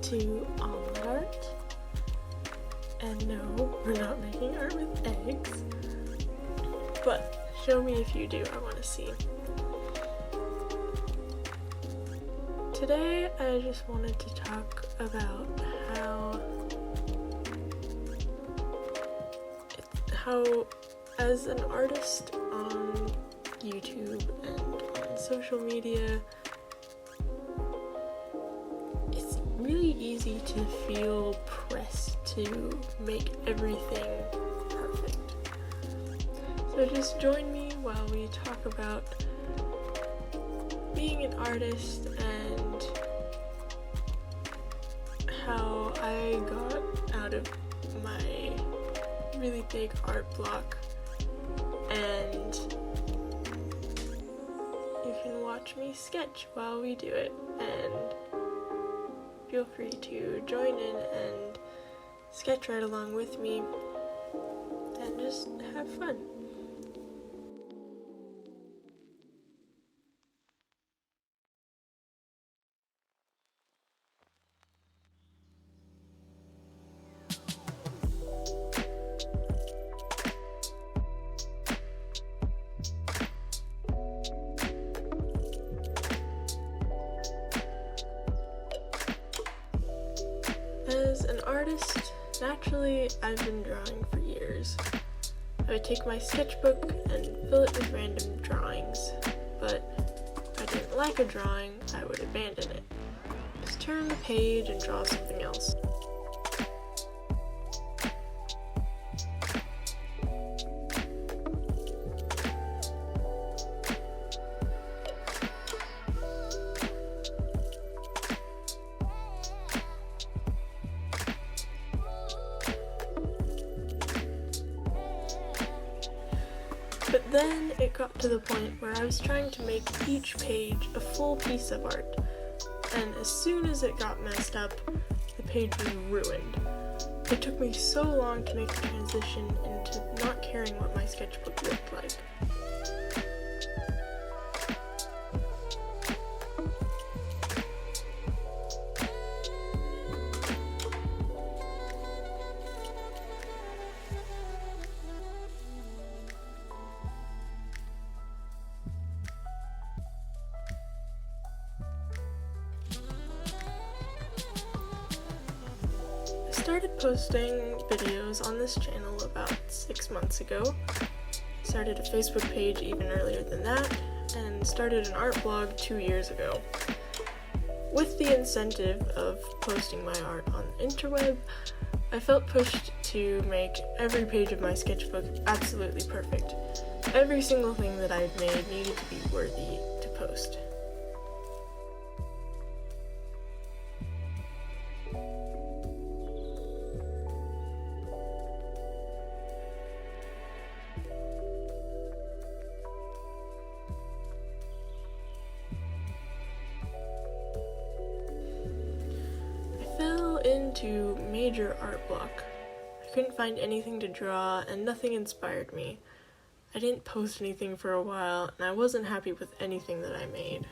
to almond art. And no, we're not making art with eggs. But show me if you do, I want to see. Today I just wanted to talk about how as an artist on YouTube and on social media, it's really easy to feel pressed to make everything perfect. So just join me while we talk about being an artist and how I got out of my really big art block, and you can watch me sketch while we do it, and feel free to join in and sketch right along with me and just have fun. As an artist, naturally, I've been drawing for years. I would take my sketchbook and fill it with random drawings, but if I didn't like a drawing, I would abandon it. Just turn the page and draw something else. But then it got to the point where I was trying to make each page a full piece of art, and as soon as it got messed up, the page was ruined. It took me so long to make the transition into not caring what my sketchbook looked like. I started posting videos on this channel about 6 months ago. Started a Facebook page even earlier than that, and started an art blog 2 years ago. With the incentive of posting my art on the interweb, I felt pushed to make every page of my sketchbook absolutely perfect. Every single thing that I'd made needed to be worthy to post. Into major art block. I couldn't find anything to draw and nothing inspired me. I didn't post anything for a while and I wasn't happy with anything that I made.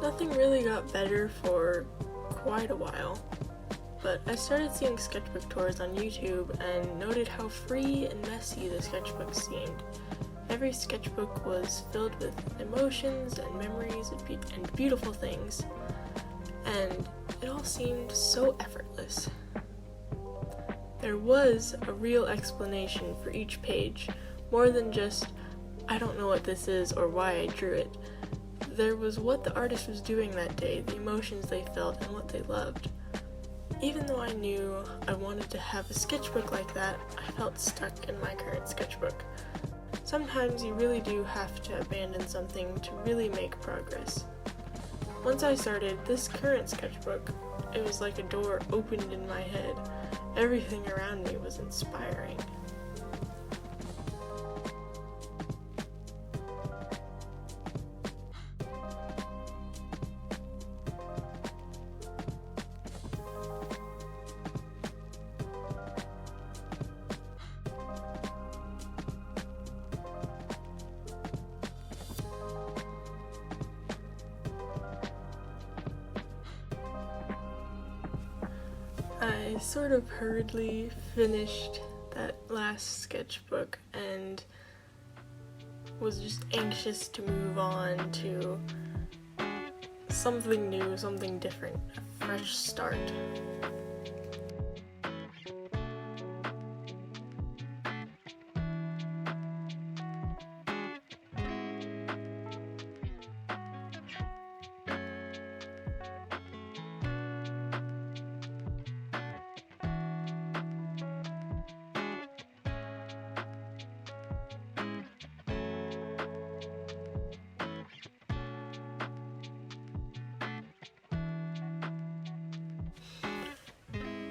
Nothing really got better for quite a while, but I started seeing sketchbook tours on YouTube and noted how free and messy the sketchbooks seemed. Every sketchbook was filled with emotions and memories and beautiful things, and it all seemed so effortless. There was a real explanation for each page, more than just, I don't know what this is or why I drew it. There was what the artist was doing that day, the emotions they felt, and what they loved. Even though I knew I wanted to have a sketchbook like that, I felt stuck in my current sketchbook. Sometimes you really do have to abandon something to really make progress. Once I started this current sketchbook, it was like a door opened in my head. Everything around me was inspiring. I sort of hurriedly finished that last sketchbook and was just anxious to move on to something new, something different, a fresh start.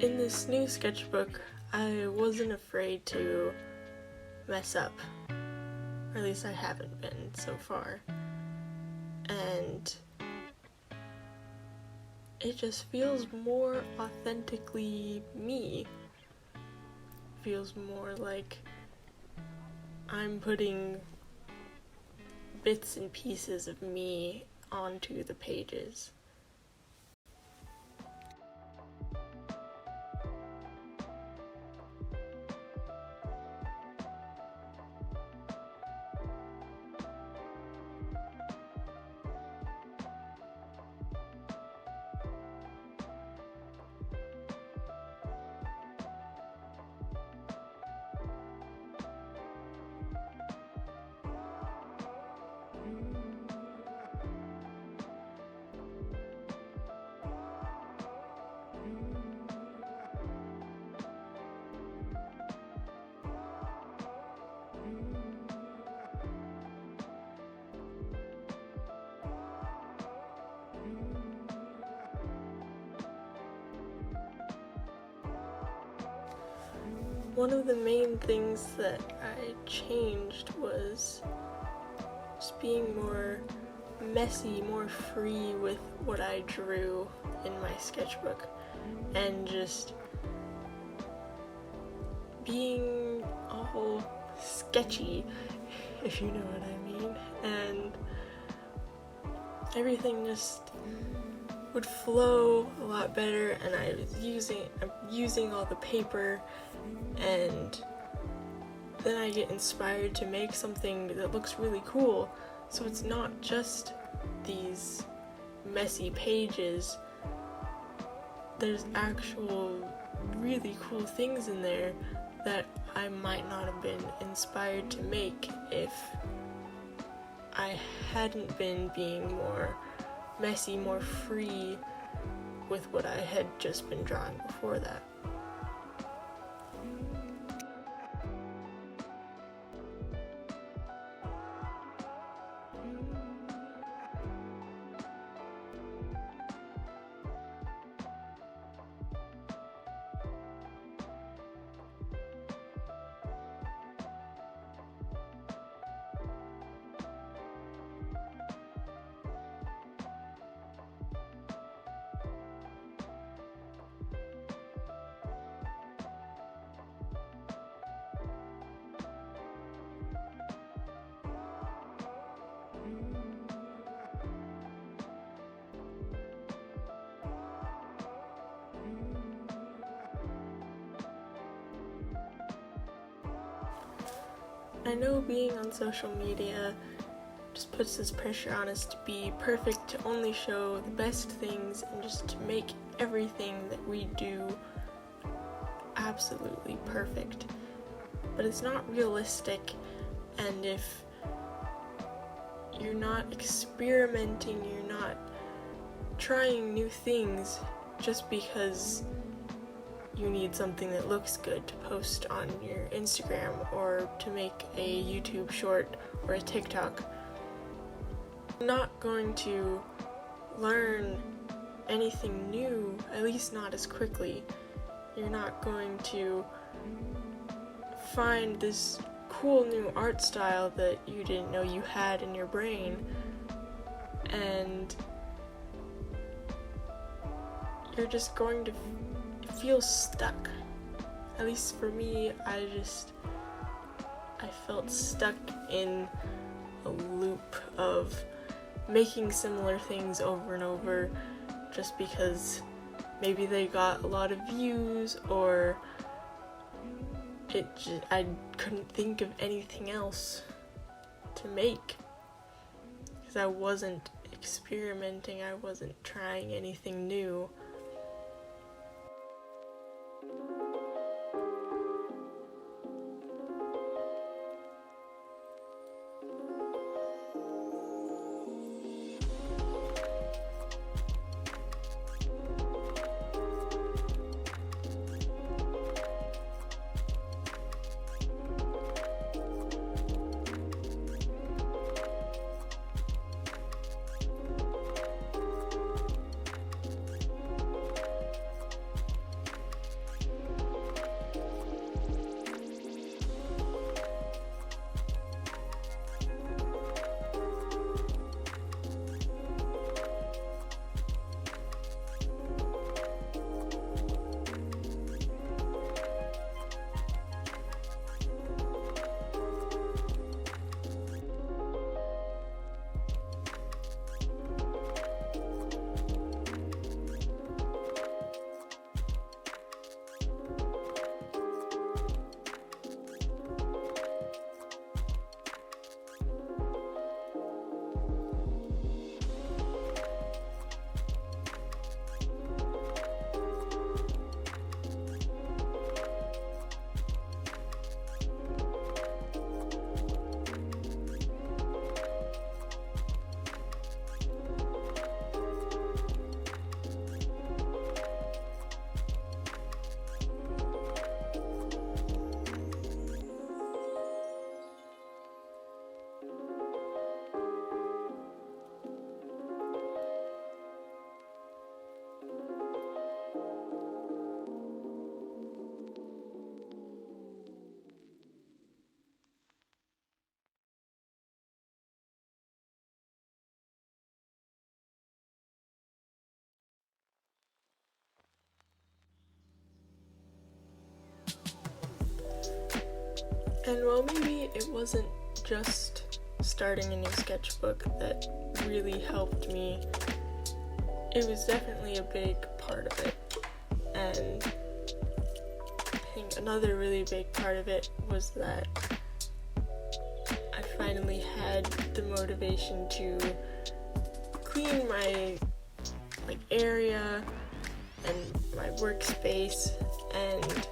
In this new sketchbook, I wasn't afraid to mess up, or at least I haven't been so far, and it just feels more authentically me. Feels more like I'm putting bits and pieces of me onto the pages. One of the main things that I changed was just being more messy, more free with what I drew in my sketchbook, and just being all sketchy, if you know what I mean, and everything just would flow a lot better, and I'm using all the paper, and then I get inspired to make something that looks really cool. So it's not just these messy pages, there's actual really cool things in there that I might not have been inspired to make if I hadn't been being more messy, more free with what I had just been drawing before that. I know being on social media just puts this pressure on us to be perfect, to only show the best things, and just to make everything that we do absolutely perfect. But it's not realistic, and if you're not experimenting, you're not trying new things just because you need something that looks good to post on your Instagram or to make a YouTube short or a TikTok. You're not going to learn anything new, at least not as quickly. You're not going to find this cool new art style that you didn't know you had in your brain, and you're just going to feel stuck. At least for me, I felt stuck in a loop of making similar things over and over just because maybe they got a lot of views, or I couldn't think of anything else to make because I wasn't experimenting, I wasn't trying anything new. And while maybe it wasn't just starting a new sketchbook that really helped me, it was definitely a big part of it. And I think another really big part of it was that I finally had the motivation to clean my area and my workspace and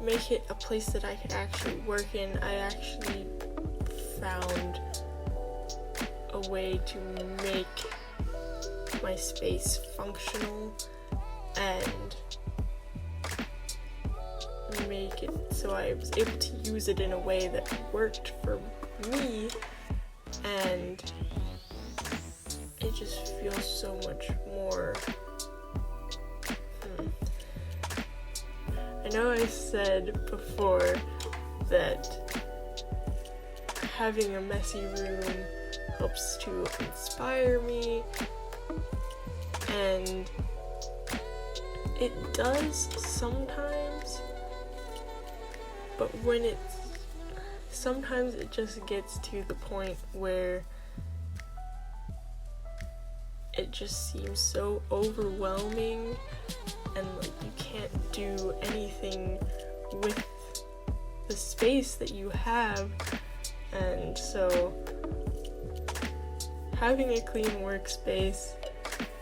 make it a place that I could actually work in. I actually found a way to make my space functional and make it so I was able to use it in a way that worked for me, and it just feels so much more I know I said before that having a messy room helps to inspire me, and it does sometimes, but sometimes it just gets to the point where it just seems so overwhelming and you can't do anything with the space that you have. And so having a clean workspace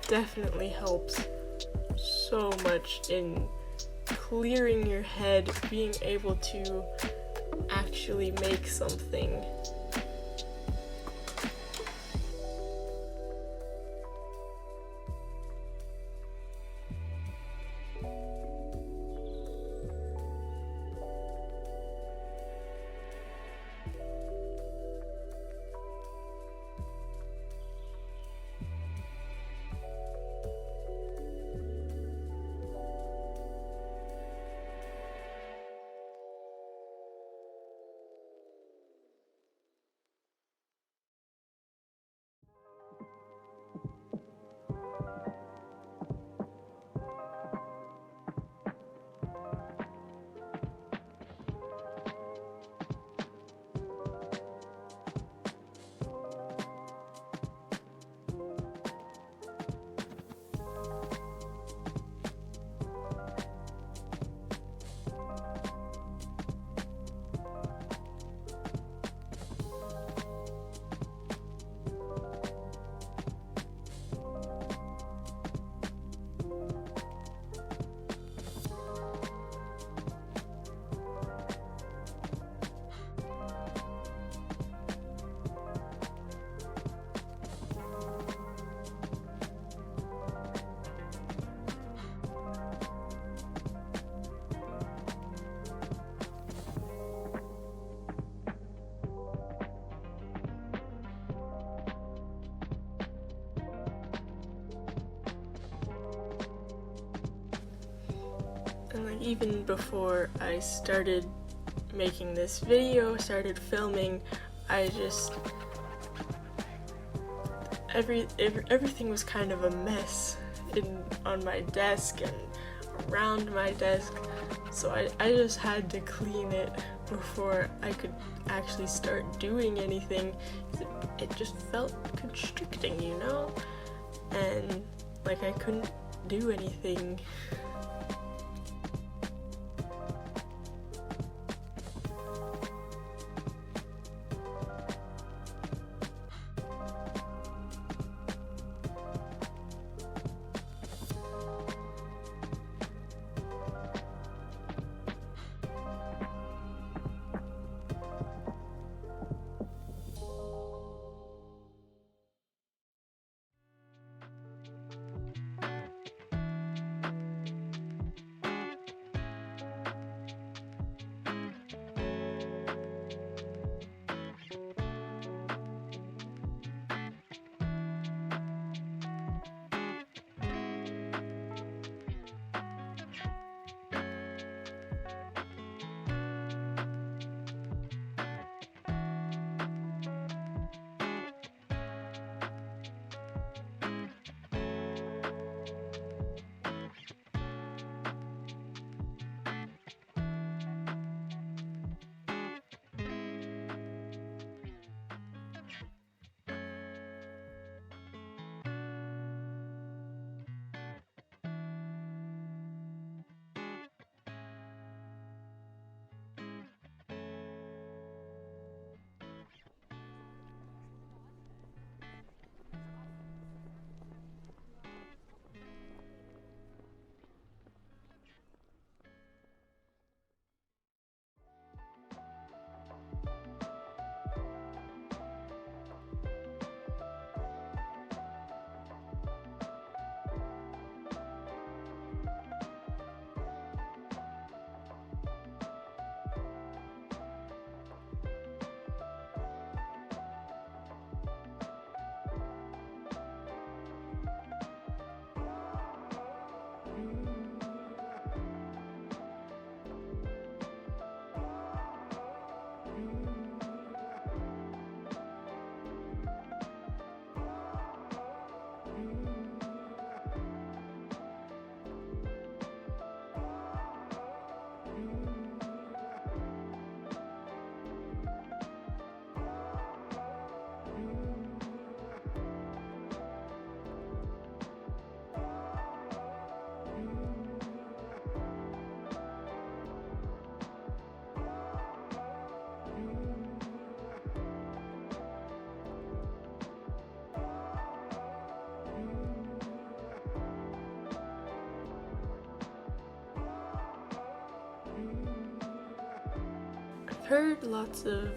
definitely helps so much in clearing your head, being able to actually make something. even before I started making this video, started filming, I just everything was kind of a mess on my desk and around my desk, so I just had to clean it before I could actually start doing anything. It just felt constricting, you know? And like I couldn't do anything. I've heard lots of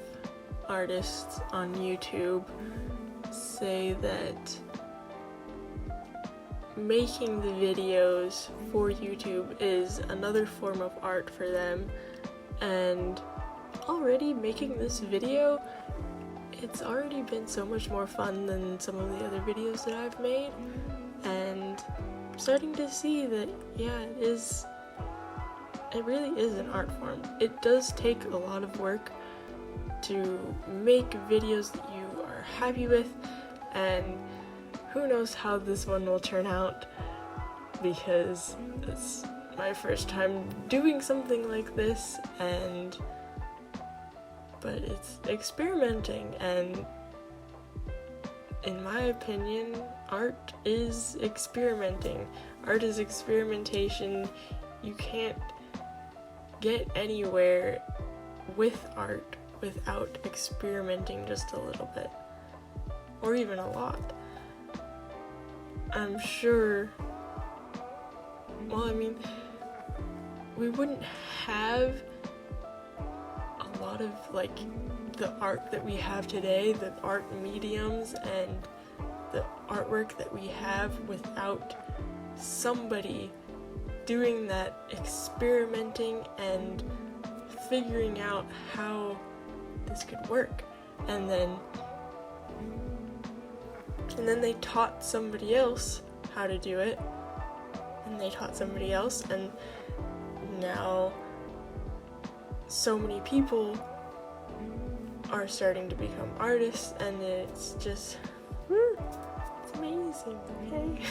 artists on YouTube say that making the videos for YouTube is another form of art for them, and already making this video, it's already been so much more fun than some of the other videos that I've made, and I'm starting to see that, yeah, it really is an art form. It does take a lot of work to make videos that you are happy with, and who knows how this one will turn out, because it's my first time doing something like this, but it's experimenting, and in my opinion, art is experimenting. Art is experimentation. You can't get anywhere with art without experimenting just a little bit, or even a lot. I'm sure, well, I mean, we wouldn't have a lot of like the art that we have today, the art mediums and the artwork that we have, without somebody doing that experimenting and figuring out how this could work, and then they taught somebody else how to do it, and they taught somebody else, and now so many people are starting to become artists, and it's just, it's amazing, okay?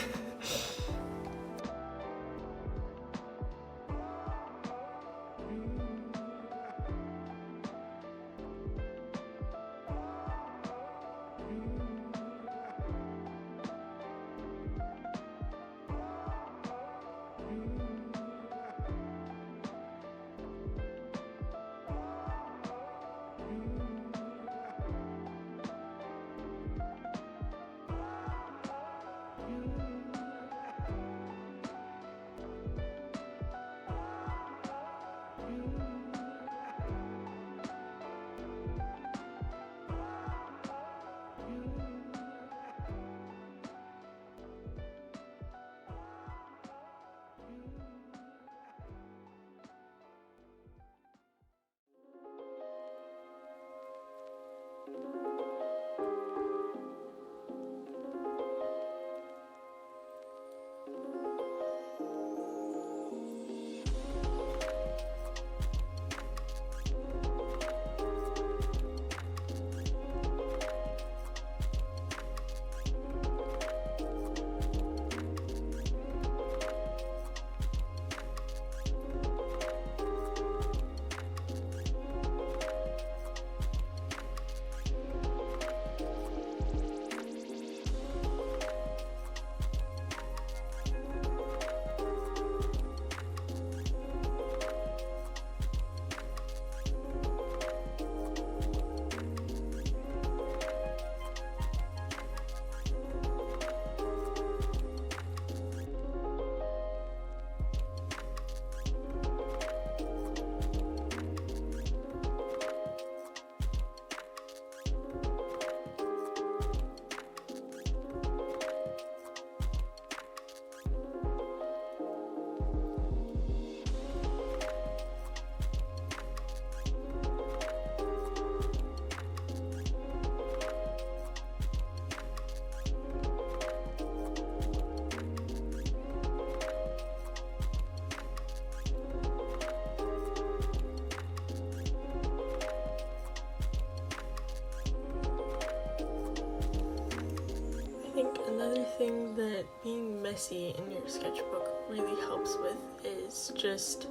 Another thing that being messy in your sketchbook really helps with is just,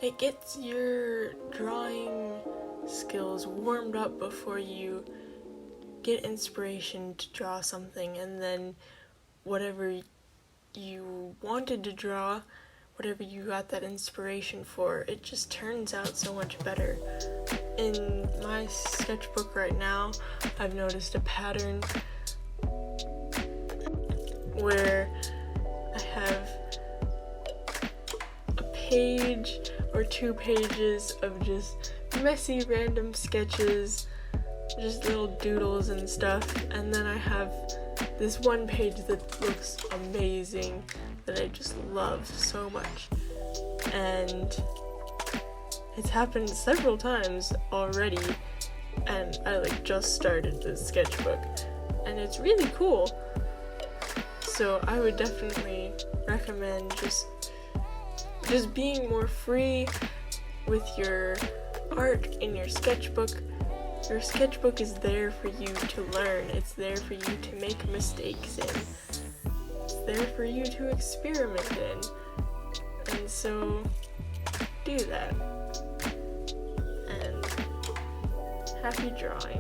it gets your drawing skills warmed up before you get inspiration to draw something, and then whatever you wanted to draw, whatever you got that inspiration for, it just turns out so much better. In my sketchbook right now, I've noticed a pattern where I have a page or 2 pages of just messy random sketches, just little doodles and stuff, and then I have this one page that looks amazing that I just love so much. And it's happened several times already, and I just started this sketchbook, and it's really cool. So I would definitely recommend just being more free with your art in your sketchbook. Your sketchbook is there for you to learn. It's there for you to make mistakes in. It's there for you to experiment in. And so do that. And happy drawing.